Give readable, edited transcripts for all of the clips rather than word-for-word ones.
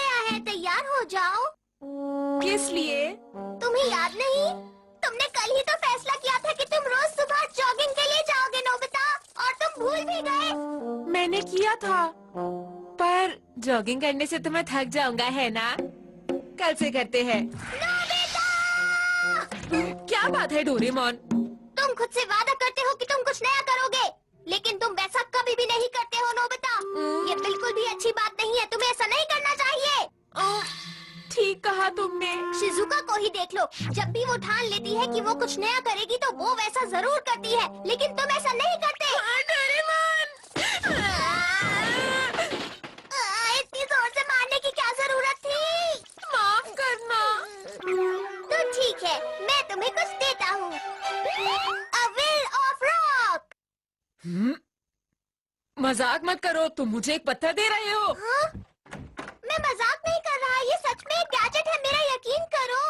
गया है, तैयार हो जाओ। किस लिए? तुम्हें याद नहीं? तुमने कल ही तो फैसला किया था कि तुम रोज सुबह जॉगिंग के लिए जाओगे नोबिता, और तुम भूल भी गए। मैंने किया था, पर जॉगिंग करने से तो मैं थक जाऊंगा, है ना? कल से करते हैं। नोबिता! क्या बात है डोरेमोन? तुम खुद से वादा करते हो कि तुम कुछ नया करोगे, लेकिन तुम वैसा कभी भी नहीं करते हो नोबिता। ये बिल्कुल भी अच्छी बात नहीं है, तुम्हें ऐसा नहीं करना चाहिए। ठीक कहा तुमने। शिजुका को ही देख लो, जब भी वो ठान लेती है कि वो कुछ नया करेगी तो वो वैसा जरूर करती है, लेकिन तुम ऐसा नहीं करते। डोरेमोन! इतनी जोर से मारने की क्या जरूरत थी? माफ करना। तो ठीक है, मैं तुम्हें कुछ देता हूँ। A will of rock। मजाक मत करो, तुम मुझे एक पत्थर दे रहे हो। हाँ? मैं मजाक नहीं कर रहा, ये सच में एक गैजेट है, मेरा यकीन करो।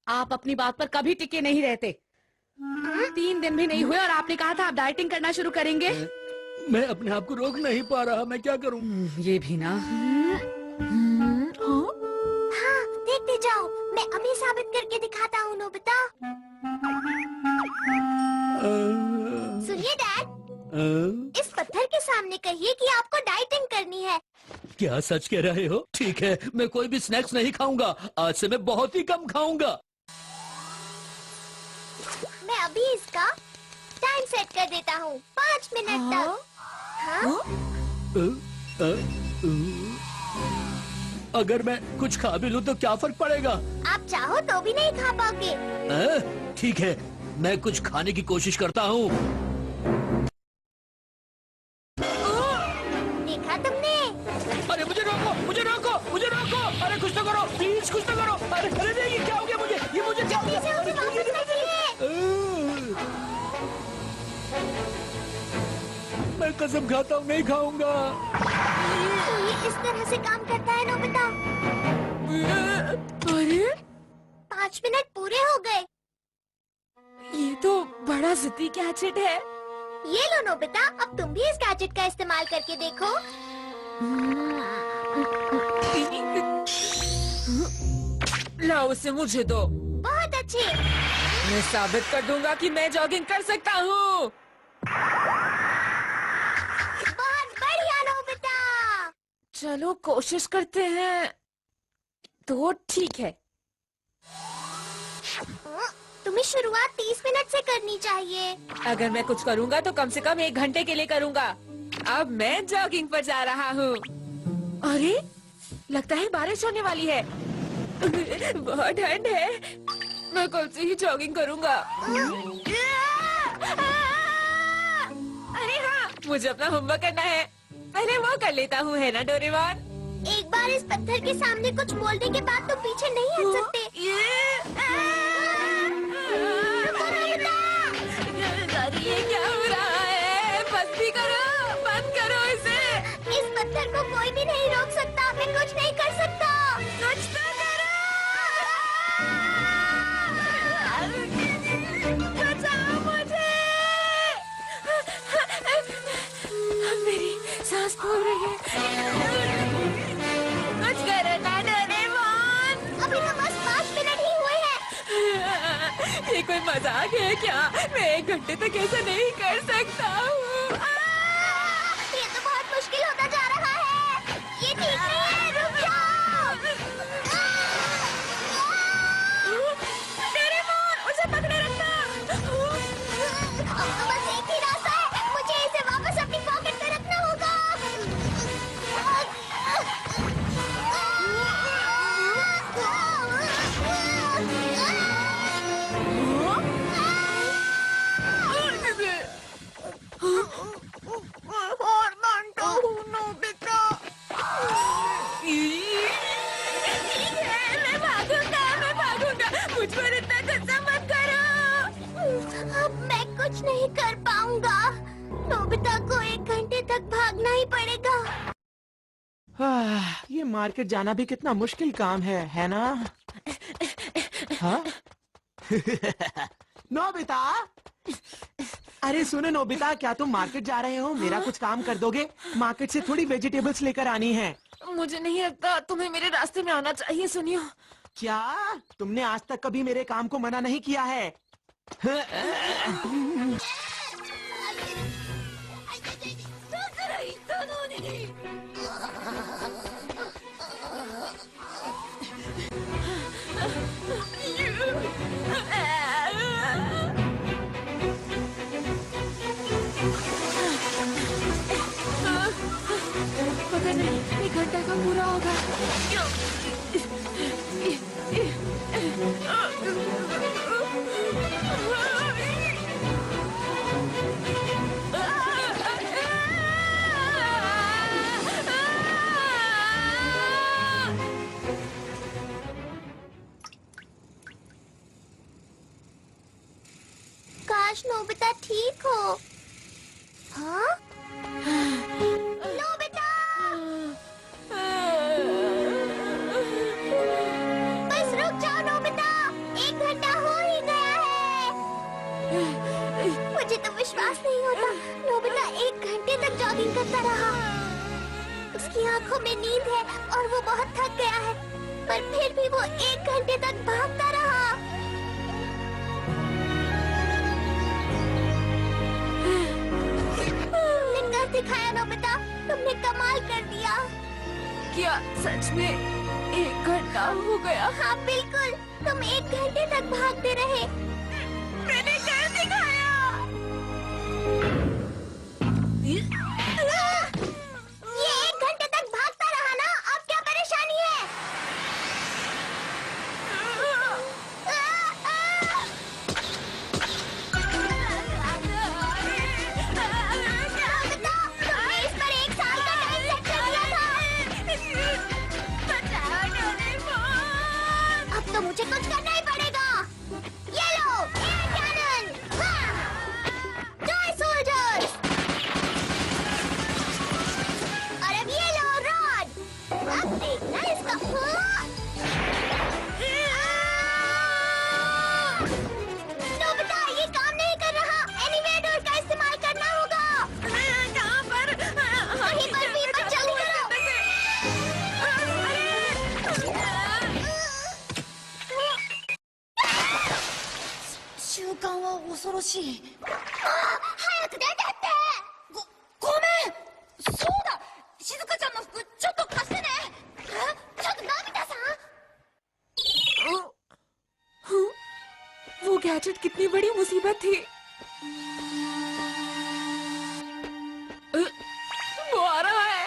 आप अपनी बात पर कभी टिके नहीं रहते। 3 दिन भी नहीं हुए और आपने कहा था आप डाइटिंग करना शुरू करेंगे। मैं अपने आप को रोक नहीं पा रहा, मैं क्या करूं? ये भी ना। हाँ, देखते जाओ, मैं अभी साबित करके दिखाता हूँ नोबिता। सुनिए डैड, इस पत्थर के सामने कहिए कि आपको डाइटिंग करनी है। क्या सच कह रहे हो? ठीक है, मैं कोई भी स्नैक्स नहीं खाऊंगा, आज से मैं बहुत ही कम खाऊंगा। मैं अभी इसका टाइम सेट कर देता हूँ, 5 मिनट तक। हाँ? अगर मैं कुछ खा भी लूं तो क्या फर्क पड़ेगा? आप चाहो तो भी नहीं खा पाओगे। ठीक है, मैं कुछ खाने की कोशिश करता हूँ। देखा तुमने? अरे मुझे रोको, मुझे रोको, मुझे रोको! अरे कुछ तो करो, प्लीज कुछ तो करो! अरे अरे नहीं, ये क्या हो गया मुझे? ये मुझे क्या हो गया? जल्दी से उसे वापस रखिए। मैं कसम खाता हूँ, नहीं खाऊंगा। तो ये इस तरह से काम करता है नोबिता। अरे 5 मिनट पूरे हो गए। ये तो बड़ा जिद्दी गैजेट है। ये लो नोबिता, अब तुम भी इस गैजेट का इस्तेमाल करके देखो। लाओ उसे मुझे दो। बहुत अच्छे। मैं साबित कर दूंगा कि मैं जॉगिंग कर सकता हूँ। बहुत बढ़िया नोबिता। चलो कोशिश करते हैं। तो ठीक है। तुम्हें शुरुआत 30 मिनट से करनी चाहिए। अगर मैं कुछ करूँगा तो कम से कम 1 घंटे के लिए करूँगा। अब मैं जॉगिंग पर जा रहा हूँ। अरे लगता है बारिश होने वाली है। बहुत ठंड है। मैं कल से ही जॉगिंग करूँगा। अरे हाँ, मुझे अपना होमवर्क करना है। पहले वो कर लेता हूँ, है ना डोरेमोन? एक बार इस पत्थर के सामने कुछ बोलने के बाद तुम पीछे नहीं हट सकते। ये क्या हो रहा है? बस भी करो, बंद करो इसे। इस पत्थर को कोई भी नहीं रोक सकता, मैं कुछ नहीं कर सकता। कुछ तो करो। बचाओ मुझे। मेरी सांस फूल रही है। कुछ करो ना डोरेमोन। अभी तो बस 5 मिनट ही हुए हैं। ये कोई मजाक है क्या? मैं 1 घंटे तक ऐसा नहीं कर सकता हूँ। ये तो बहुत मुश्किल होता जा रहा है। ये ठीक नहीं है, रुक जाओ। डोरेमोन, उसे पकड़े रखना। अब तो बस एक ही रास्ता है, मुझे इसे वापस अपनी पॉकेट में रखना होगा। और घंटों हूँ नोबिता। ठीक है, मैं भागूंगा। मुझ पर इतना गुस्सा मत करो। अब मैं कुछ नहीं कर पाऊंगा। नोबिता को 1 घंटे तक भागना ही पड़ेगा। ये मार्केट जाना भी कितना मुश्किल काम है ना? हाँ? नोबिता, अरे सुनो नोबिता, क्या तुम मार्केट जा रहे हो? मेरा कुछ काम कर दोगे? मार्केट से थोड़ी वेजिटेबल्स लेकर आनी है। मुझे नहीं लगता तुम्हें मेरे रास्ते में आना चाहिए। सुनियो, क्या तुमने आज तक कभी मेरे काम को मना नहीं किया है? पता नहीं 1 घंटा का पूरा होगा। काश नोबिता ठीक हो। हाँ? नोबिता! बस रुक जाओ नोबिता, 1 घंटा हो ही गया है। मुझे तो विश्वास नहीं होता, नोबिता 1 घंटे तक जॉगिंग करता रहा। उसकी आंखों में नींद है और वो बहुत थक गया है, पर फिर भी वो 1 घंटे तक भागता रहा। तुमने कर दिखाया नोबिता, तुमने कमाल कर दिया। क्या सच में 1 घंटा हो गया? हाँ बिल्कुल, तुम 1 घंटे तक भागते रहे। मैंने कर दिखाया। ये 1 घंटे तक भागता रहा ना, अब क्या परेशानी है? नोबिता, तुमने इस पर 1 साल का टाइम सेट कर दिया था। अब तो मुझे कुछ करना ही पड़ेगा। ये लो, एयर कैनन। Toy soldiers. और अब ये लो रॉड। अब देखना इसका। नोबिता, ये काम नहीं कर रहा। एनिमेटर का इस्तेमाल करना होगा। कहाँ पर? वहीं पर भी, पर जल्दी करो।早く出てってごめんそうだ静香ちゃんの服ちょっと貸してねちょっとのび太さん वो गैजेट कितनी बड़ी मुसीबत थी। वो आ रहा है।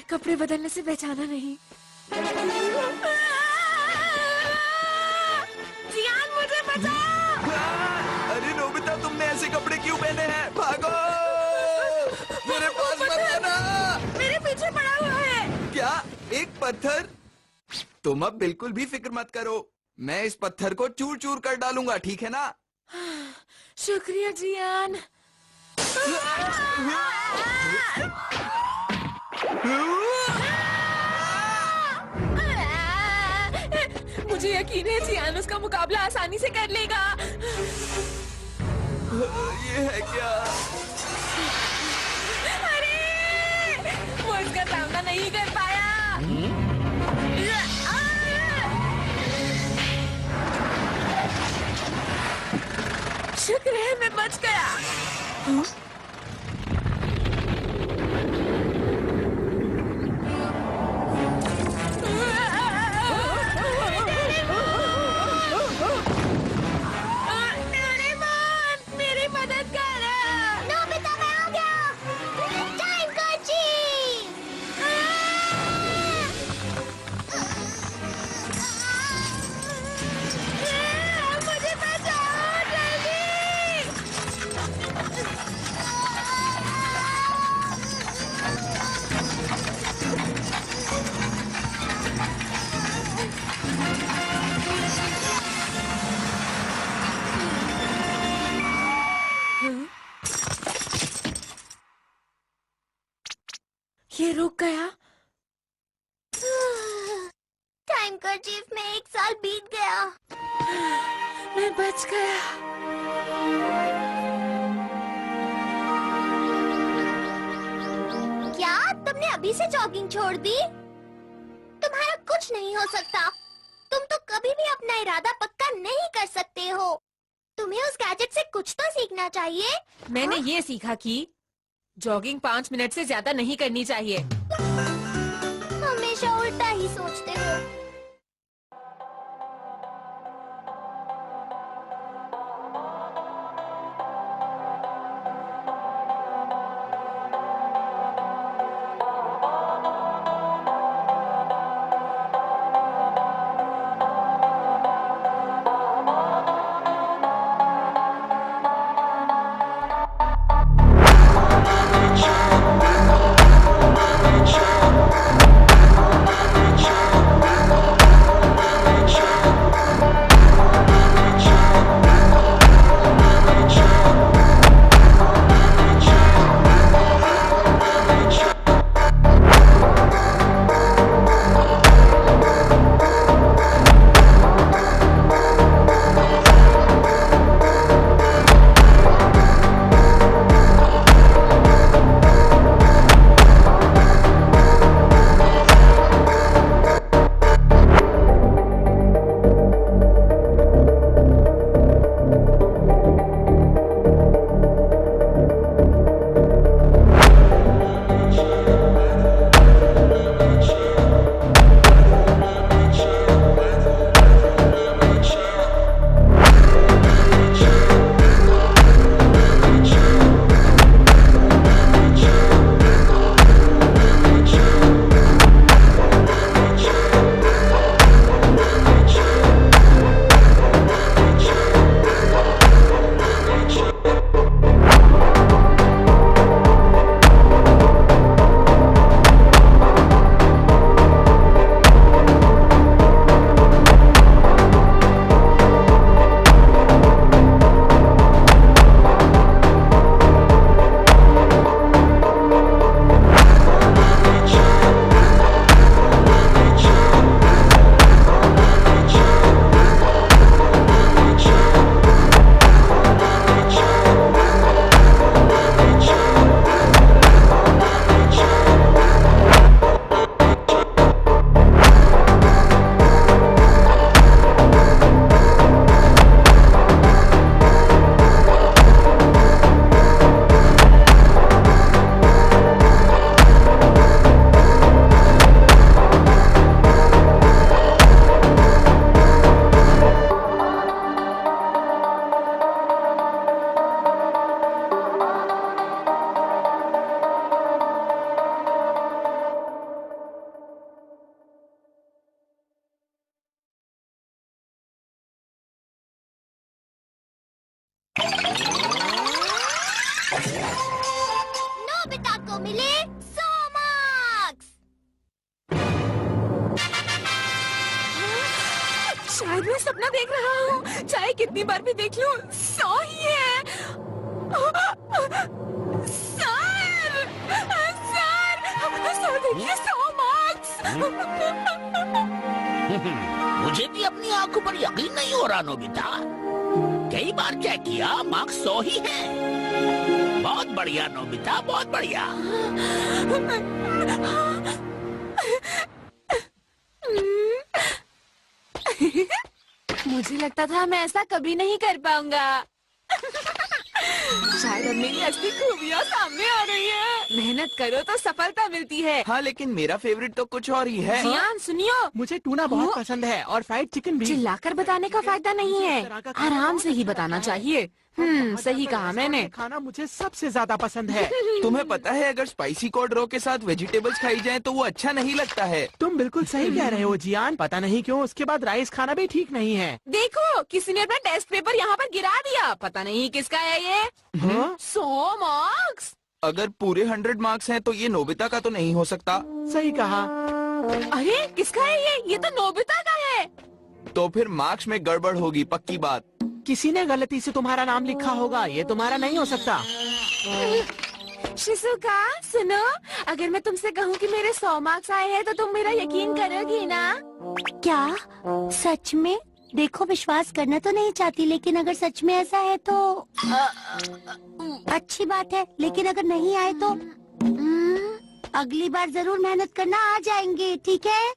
कपड़े बदलने से पहचाना नहीं। जियान, मुझे बचाओ। अरे नोबिता, तुमने ऐसे कपड़े क्यों पहने हैं? भागो! मेरे पास मत आना! मेरे पीछे पड़ा हुआ है। क्या? एक पत्थर? तुम अब बिल्कुल भी फिक्र मत करो, मैं इस पत्थर को चूर चूर कर डालूंगा, ठीक है ना? शुक्रिया जियान। मुझे यकीन है जियान उसका मुकाबला आसानी से कर लेगा। ये है क्या? अरे वो इसका सामना नहीं कर पाया। शुक्र है मैं बच गया। मेरी मदद कर। नोबिता, मैं आ गया। टाइम कोची। मुझे बचाओ जल्दी। हैंकरचीफ में 1 साल बीत गया। मैं बच गया। क्या तुमने अभी से जॉगिंग छोड़ दी? तुम्हारा कुछ नहीं हो सकता। तुम तो कभी भी अपना इरादा पक्का नहीं कर सकते हो। तुम्हें उस गैजेट से कुछ तो सीखना चाहिए। मैंने ये सीखा कि जॉगिंग 5 मिनट से ज्यादा नहीं करनी चाहिए। हमेशा उल्टा ही सोचते हो। नोबिता को मिले 100 मार्क्स। शायद मैं सपना देख रहा हूँ। चाहे कितनी बार भी देख लूं, 100 ही है। सर, सर देखिए 100 मार्क्स। मुझे भी अपनी आंखों पर यकीन नहीं हो रहा नोबिता। कई बार चेक किया, मार्क्स 100 ही है। बहुत बढ़िया नोबिता, बहुत बढ़िया। मुझे लगता था मैं ऐसा कभी नहीं कर पाऊंगा। शायद अब मेरी असली खूबियाँ सामने आ रही है। मेहनत करो तो सफलता मिलती है। हाँ, लेकिन मेरा फेवरेट तो कुछ और ही है। जियान सुनियो, मुझे टूना बहुत पसंद है और फ्राइड चिकन भी। चिल्लाकर बताने का फायदा नहीं है, आराम से ही बताना चाहिए। सही कहा मैंने। खाना मुझे सबसे ज्यादा पसंद है। तुम्हें पता है अगर स्पाइसी कॉर्ड रो के साथ वेजिटेबल्स खाई जाए तो वो अच्छा नहीं लगता है। तुम बिल्कुल सही कह रहे हो जियान। पता नहीं क्यों उसके बाद राइस खाना भी ठीक नहीं है। देखो, किसी ने अपना टेस्ट पेपर यहाँ पर गिरा दिया। पता नहीं किसका है ये। 100 मार्क्स। अगर पूरे 100 मार्क्स हैं तो ये नोबिता का तो नहीं हो सकता। सही कहा। अरे किसका है ये तो नोबिता का है। तो फिर मार्क्स में गड़बड़ होगी, पक्की बात। किसी ने गलती से तुम्हारा नाम लिखा होगा, ये तुम्हारा नहीं हो सकता। शिजुका सुनो, अगर मैं तुमसे कहूँ कि मेरे 100 मार्क्स आए हैं तो तुम मेरा यकीन करोगी ना? क्या सच में? देखो, विश्वास करना तो नहीं चाहती, लेकिन अगर सच में ऐसा है तो अच्छी बात है, लेकिन अगर नहीं आए तो अगली बार जरूर मेहनत करना, आ जाएंगे, ठीक है?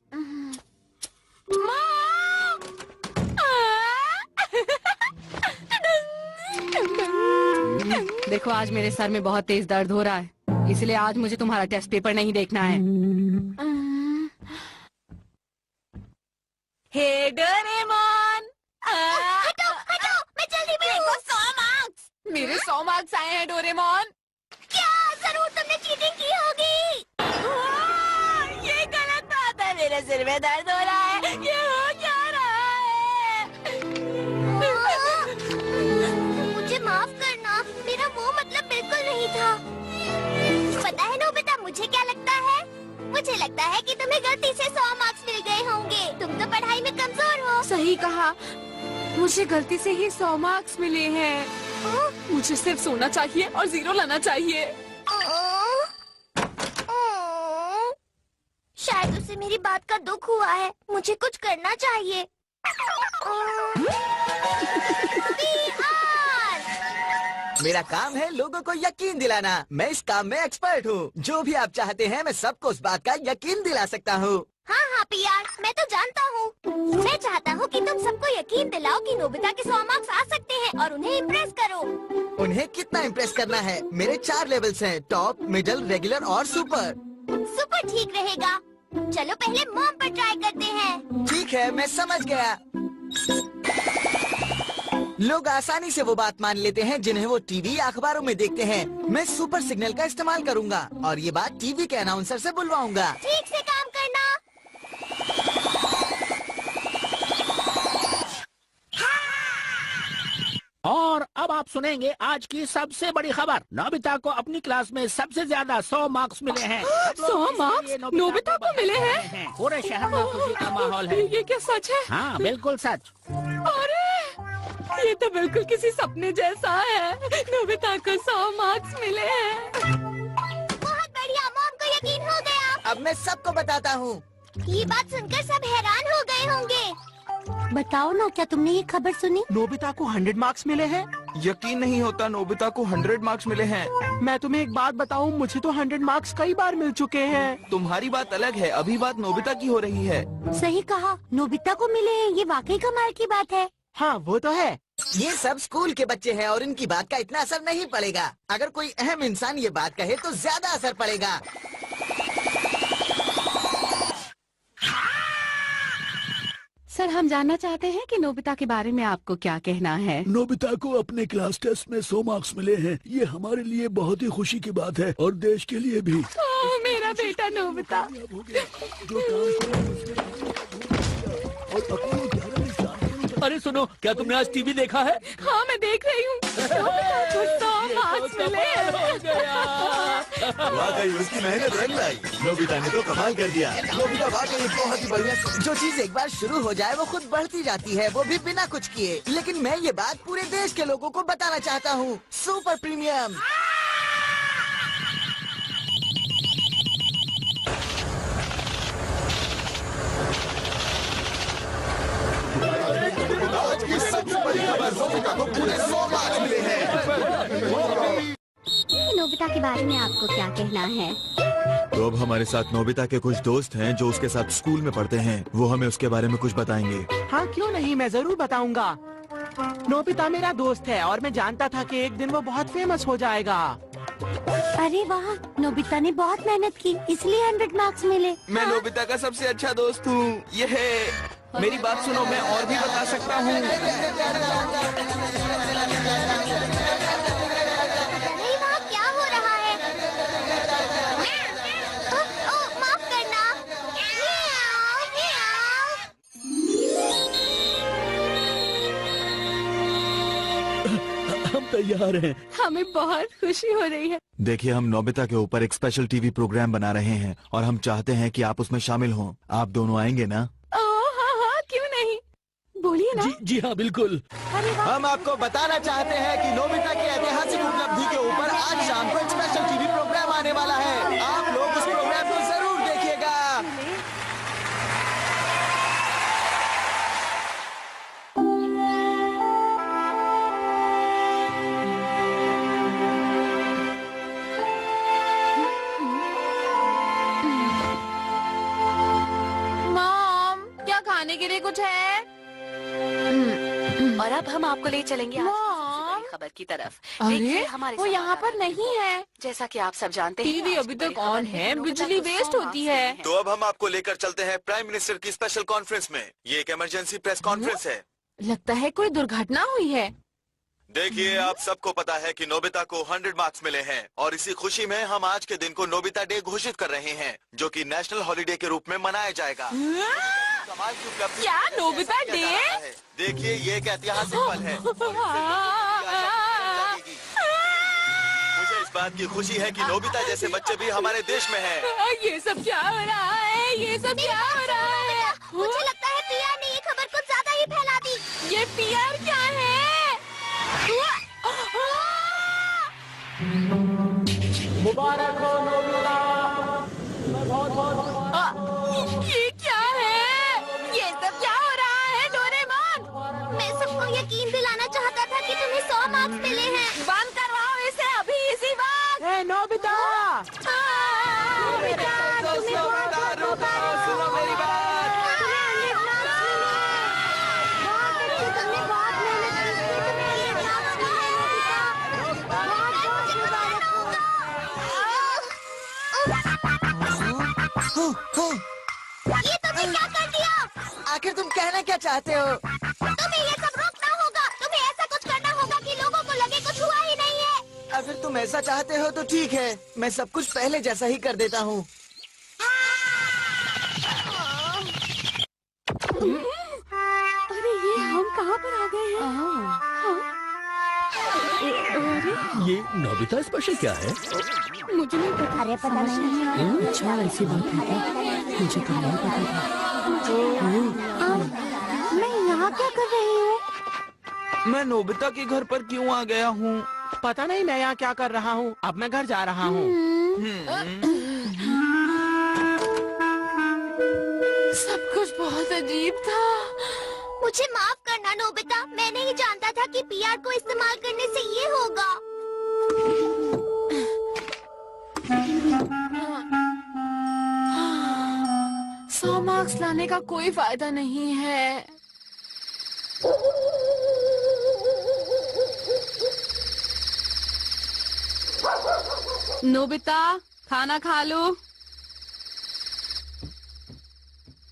देखो, आज मेरे सर में बहुत तेज दर्द हो रहा है, इसलिए आज मुझे तुम्हारा टेस्ट पेपर नहीं देखना है। हे डोरेमोन, हटो हटो, मैं जल्दी में। 100 मार्क्स। मेरे 100 मार्क्स आए हैं डोरेमोन। क्या जरूर तुमने चीटिंग की होगी? ये गलत बात है, मेरे सिर में दर्द हो रहा है, ये हो क्या रहा है? मुझे माफ करना, मेरा वो मतलब बिल्कुल नहीं था। पता है नोबिता, मुझे क्या लगता है? मुझे लगता है कि तुम्हें गलती से 100 मार्क्स मिल गए होंगे। तुम तो पढ़ाई में कमजोर हो। सही कहा, मुझे गलती से ही 100 मार्क्स मिले हैं। मुझे सिर्फ सोना चाहिए और 0 लाना चाहिए। शायद उसे मेरी बात का दुख हुआ है। मुझे कुछ करना चाहिए। मेरा काम है लोगों को यकीन दिलाना। मैं इस काम में एक्सपर्ट हूँ। जो भी आप चाहते हैं, मैं सबको उस बात का यकीन दिला सकता हूँ। हाँ हाँ पीआर, मैं तो जानता हूँ। मैं चाहता हूँ कि तुम सबको यकीन दिलाओ कि नोबिता के 100 मार्क्स आ सकते हैं और उन्हें इम्प्रेस करो। उन्हें कितना इम्प्रेस करना है? मेरे 4 लेवल्स हैं, टॉप, मिडल, रेगुलर और सुपर। सुपर ठीक रहेगा। चलो पहले मॉम पर ट्राई करते हैं। ठीक है, मैं समझ गया। लोग आसानी से वो बात मान लेते हैं जिन्हें वो टीवी या अखबारों में देखते हैं। मैं सुपर सिग्नल का इस्तेमाल करूंगा और ये बात टीवी के अनाउंसर से बुलवाऊंगा। ठीक से काम करना। और अब आप सुनेंगे आज की सबसे बड़ी खबर। नोबिता को अपनी क्लास में सबसे ज्यादा 100 मार्क्स मिले हैं। 100 मार्क्स नोबिता को मिले हैं? पूरे शहर में खुशी का माहौल है। ये क्या सच है? हाँ, बिल्कुल सच। अरे, ये तो बिल्कुल किसी सपने जैसा है। नोबिता को 100 मार्क्स मिले हैं। बहुत बढ़िया, मॉम को यकीन हो गया। अब मैं सबको बताता हूँ। ये बात सुनकर सब हैरान हो गए होंगे। बताओ ना, क्या तुमने ये खबर सुनी? नोबिता को 100 मार्क्स मिले हैं। यकीन नहीं होता, नोबिता को 100 मार्क्स मिले हैं। मैं तुम्हें एक बात बताऊं, मुझे तो 100 मार्क्स कई बार मिल चुके हैं। तुम्हारी बात अलग है, अभी बात नोबिता की हो रही है। सही कहा, नोबिता को मिले हैं, ये वाकई कमाल की बात है। हाँ, वो तो है। ये सब स्कूल के बच्चे हैं और इनकी बात का इतना असर नहीं पड़ेगा। अगर कोई अहम इंसान ये बात कहे तो ज्यादा असर पड़ेगा। सर, हम जानना चाहते हैं कि नोबिता के बारे में आपको क्या कहना है? नोबिता को अपने क्लास टेस्ट में 100 मार्क्स मिले हैं। ये हमारे लिए बहुत ही खुशी की बात है और देश के लिए भी। ओह, मेरा बेटा नोबिता। जो काम और अपनी अरे सुनो, क्या तुमने आज टीवी देखा है? हाँ, मैं देख रही हूँ। नोबिता को 100 मार्क्स मिले हैं। वाकई उसकी मेहनत रंग लाई। नोबिता ने तो कमाल कर दिया। नोबिता वाकई बहुत ही बढ़िया। जो चीज एक बार शुरू हो जाए वो खुद बढ़ती जाती है, वो भी बिना कुछ किए। लेकिन मैं ये बात पूरे देश के लोगों को बताना चाहता हूँ। Super premium. आज की सबसे बड़ी खबर, नोबिता को पूरे 100 मार्क्स मिले हैं। नोबिता के बारे में आपको क्या कहना है? तो अब हमारे साथ नोबिता के कुछ दोस्त हैं जो उसके साथ स्कूल में पढ़ते हैं। वो हमें उसके बारे में कुछ बताएंगे। हाँ, क्यों नहीं, मैं जरूर बताऊंगा। नोबिता मेरा दोस्त है और मैं जानता था कि एक दिन वो बहुत फेमस हो जाएगा। अरे वाह, नोबिता ने बहुत मेहनत की, इसलिए 100 मार्क्स मिले। मैं नोबिता का सबसे अच्छा दोस्त हूँ। ये है, मेरी बात सुनो, मैं और भी बता सकता हूँ। अरे वाह, क्या हो रहा है? ओह, माफ करना। म्याऊ, म्याऊ। हम तैयार हैं। हमें बहुत खुशी हो रही है। देखिए, हम नोबिता के ऊपर एक स्पेशल टीवी प्रोग्राम बना रहे हैं और हम चाहते हैं कि आप उसमें शामिल हों। आप दोनों आएंगे ना? ओह हाँ हाँ, क्यों नहीं, बोलिए ना। जी हाँ, बिल्कुल। हम आपको बताना चाहते हैं कि नोबिता की ऐतिहासिक उपलब्धि के ऊपर आज शाम को एक स्पेशल टीवी प्रोग्राम आने वाला है। आप लोग उस प्रोग्राम को जरूर देखिएगा। सोच है। और अब हम आपको ले चलेंगे आज की सबसे बड़ी खबर की तरफ। देखिए, अरे हमारे वो यहाँ पर संवाददाता नहीं है। जैसा कि आप सब जानते हैं, टीवी आज अभी की तक बड़ी खबर ऑन है, नोबिता बिजली को 100 वेस्ट होती मार्क्स है। मिले तो अब हम आपको लेकर चलते हैं प्राइम मिनिस्टर की स्पेशल कॉन्फ्रेंस में। ये एक इमरजेंसी प्रेस कॉन्फ्रेंस है। लगता है कोई दुर्घटना हुई है। देखिए, आप सबको पता है कि नोबिता को 100 मार्क्स मिले हैं और इसी खुशी में हम आज के दिन को नोबिता डे घोषित कर रहे हैं, जो कि नेशनल हॉलिडे के रूप में मनाया जाएगा। कमाल की उपलब्धि क्या कैसे नोबिता किया जा डे? रहा है। देखिए, ये एक ऐतिहासिक पल है और इससे लोगों की आशा लगेगी। मुझे इस बात की खुशी है कि नोबिता जैसे बच्चे भी हमारे देश में हैं। ये सब क्या हो रहा है? ये सब क्या हो रहा है? मुझे लगता है पीआर ने ये खबर कुछ ज्यादा ही फैला दी। ये पीआर क्या है? मुबारक हो नोबिता। मैं बहुत ये क्या है? ये सब क्या हो रहा है डोरेमोन? मैं सबको यकीन दिलाना चाहता था कि तुम्हें 100 मार्क्स मिले हैं। बंद करवाओ इसे अभी इसी वक्त। ए नोबिता। बेटा, तुम्हें बहुत सुनो मेरी बात। तुमने बहुत मेहनत की, तुम्हें ये मार्क्स मिले हैं। ये तुमने क्या कर दिया? आखिर तुम कहना क्या चाहते हो? तुम्हें ये सब रोकना होगा। तुम्हें ऐसा कुछ करना होगा कि लोगों को लगे कुछ हुआ ही नहीं है। अगर तुम ऐसा चाहते हो तो ठीक है, मैं सब कुछ पहले जैसा ही कर देता हूँ। अरे ये हम कहाँ पर आ गए हैं? ये नोबिता स्पेशल क्या है? मुझे नहीं पता। अरे पता नहीं। अच्छा ऐसी बात है क्या? मुझे तो नहीं पता था। मैं यहाँ क्या कर रही हूँ? मैं नोबिता के घर पर क्यों आ गया हूँ? पता नहीं मैं यहाँ क्या कर रहा हूँ। अब मैं घर जा रहा हूँ। सब कुछ बहुत अजीब था। मुझे माफ करना नोबिता, मैं नहीं जानता था कि पीआर को इस्तेमाल करने से ये होगा। 100 मार्क्स लाने का कोई फायदा नहीं है। नोबिता, खाना खा लो।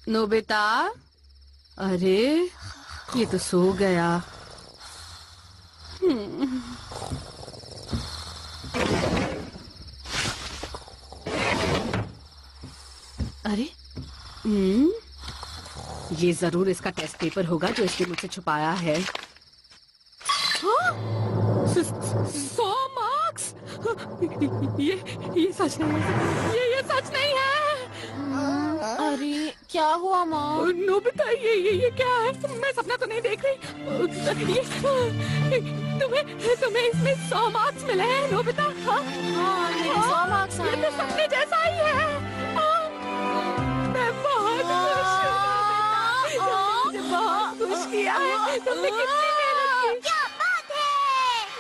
नोबिता, अरे ये तो सो गया। अरे ये जरूर इसका टेस्ट पेपर होगा जो इसने मुझसे छुपाया है। 100 मार्क्स? ये सच नहीं है। ये सच नहीं है। अरे क्या हुआ माँ? नोबिता, ये क्या है? मैं सपना तो नहीं देख रही। ये तुम्हें इसमें 100 मार्क्स मिले हैं नोबिता? हाँ, 100 मार्क्स आए हैं। ये तो सपने जैसा ही है। मैं बहुत खुश हूँ। तुमने मुझे बहुत खुश किया है। तुमने कितनी मेहनत की। क्या बात है?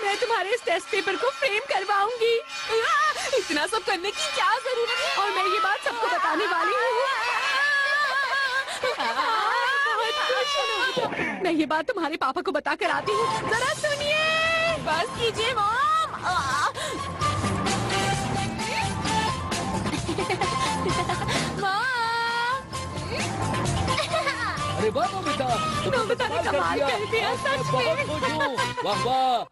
मैं तुम्हारे इस टेस्ट पेपर को फ्रेम करवाऊंगी। इतना सब करने की क्या जरूरत है? और मैं ये बात सबको बताने वाली हूँ। बहुत खुश हूँ। मैं ये बात तुम्हारे पापा को बता कर आती हूँ। जरा सुनिए। बस कीजिए मॉम। अरे वाह नोबिता, तुमने नोबिता ने कमाल कमाल कर दिया, आज मैं सच बहुत में। खुश हूँ। वाह वाह।